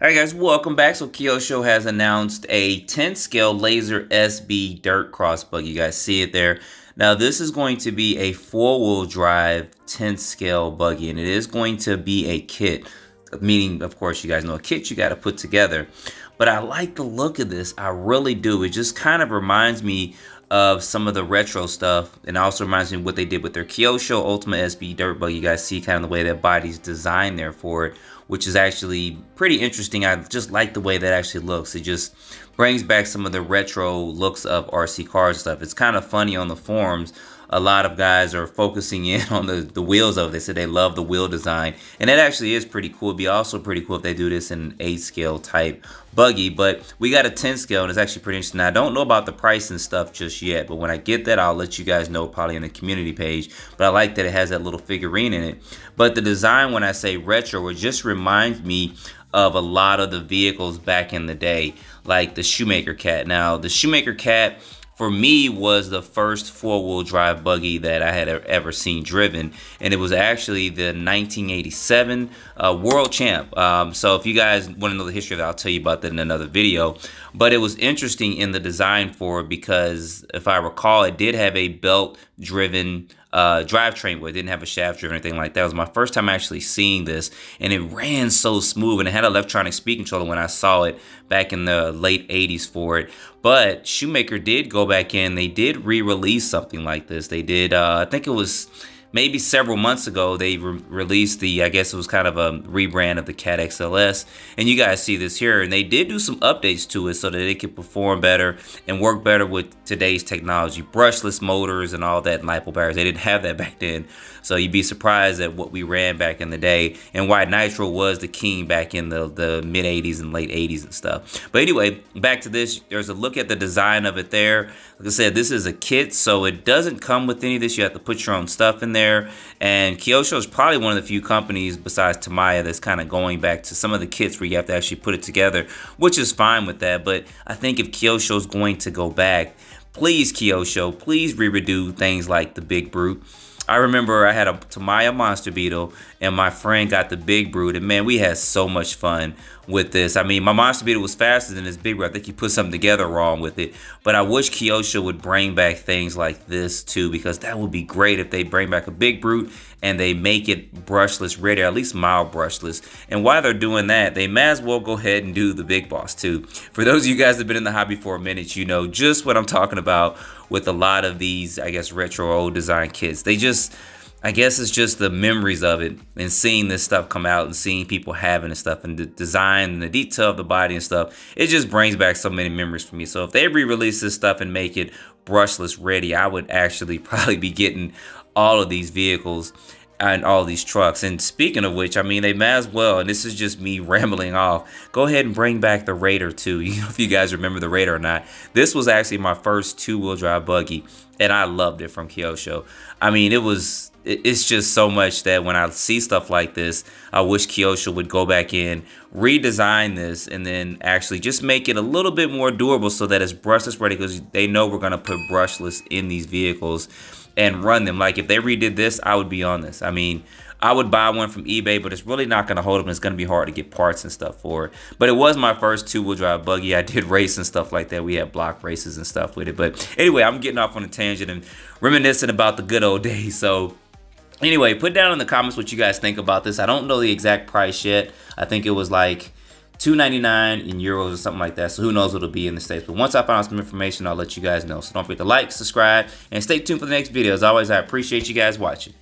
Alright guys, welcome back. So Kyosho has announced a 10 scale laser SB dirt cross buggy. You guys see it there. Now this is going to be a 4-wheel drive 10 scale buggy, and it is going to be a kit. Meaning, of course, you guys know a kit you got to put together. But I like the look of this. I really do. It just kind of reminds me of some of the retro stuff, and also reminds me of what they did with their Kyosho Ultimate SB dirt buggy. You guys see kind of the way that body's designed there for it, which is actually pretty interesting. I just like the way that actually looks. It just brings back some of the retro looks of RC cars and stuff. It's kind of funny on the forums. A lot of guys are focusing in on the wheels of it. They said they love the wheel design, and it actually is pretty cool. It'd be also pretty cool if they do this in an 8 scale type buggy, but we got a 10 scale, and it's actually pretty interesting. Now, I don't know about the price and stuff just yet, but when I get that, I'll let you guys know probably in the community page. But I like that it has that little figurine in it. But the design, when I say retro, it just reminds me of a lot of the vehicles back in the day, like the Shoemaker Cat. Now, the Shoemaker Cat, for me, was the first 4-wheel drive buggy that I had ever seen driven, and it was actually the 1987 World Champ. So if you guys want to know the history of that, I'll tell you about that in another video. But it was interesting in the design for it because, if I recall, it did have a belt-driven drivetrain where it didn't have a shaft driven or anything like that. It was my first time actually seeing this, and it ran so smooth, and it had an electronic speed controller when I saw it back in the late 80s for it. But Shoemaker did go back in. They did re-release something like this. They did, I think it was maybe several months ago, they released the, I guess it was kind of a rebrand of the Cat XLS, and you guys see this here, and they did do some updates to it so that it could perform better and work better with today's technology, brushless motors and all that, and LiPo batteries. They didn't have that back then, so you'd be surprised at what we ran back in the day and why nitro was the king back in the mid 80s and late 80s and stuff. But anyway, back to this. There's a look at the design of it there. Like I said, this is a kit, so it doesn't come with any of this. You have to put your own stuff in there, and Kyosho is probably one of the few companies besides Tamiya that's kind of going back to some of the kits where you have to actually put it together, which is fine with that. But I think if Kyosho is going to go back, please, Kyosho, please re-redo things like the Big Brute. I remember I had a Tamiya Monster Beetle, and my friend got the Big Brute, and man, we had so much fun with this. I mean, my Monster Beetle was faster than this Big Brute. I think he put something together wrong with it, but I wish Kyosho would bring back things like this too, because that would be great if they bring back a Big Brute and they make it brushless ready, or at least mild brushless. And while they're doing that, they may as well go ahead and do the Big Boss too. For those of you guys that have been in the hobby for a minute, you know just what I'm talking about with a lot of these, I guess, retro old design kits. They just, I guess it's just the memories of it and seeing this stuff come out and seeing people having and stuff, and the design and the detail of the body and stuff. It just brings back so many memories for me. So if they re-release this stuff and make it brushless ready, I would actually probably be getting all of these vehicles and all these trucks. And speaking of which, I mean, they may as well, and this is just me rambling off, go ahead and bring back the Raider too. You know, if you guys remember the Raider or not, this was actually my first 2-wheel drive buggy, and I loved it from Kyosho. I mean, it's just so much that when I see stuff like this, I wish Kyosho would go back in, redesign this, and then actually just make it a little bit more durable so that it's brushless ready, because they know we're going to put brushless in these vehicles and run them. Like, if they redid this, I would be on this. I mean, I would buy one from eBay, but it's really not going to hold up, and it's going to be hard to get parts and stuff for it. But it was my first 2-wheel drive buggy. I did race and stuff like that. We had block races and stuff with it. But anyway, I'm getting off on a tangent and reminiscing about the good old days. So anyway, put down in the comments what you guys think about this. I don't know the exact price yet. I think it was like $2.99 in euros or something like that, so who knows what it'll be in the States. But once I find out some information, I'll let you guys know. So don't forget to like, subscribe, and stay tuned for the next video. As always, I appreciate you guys watching.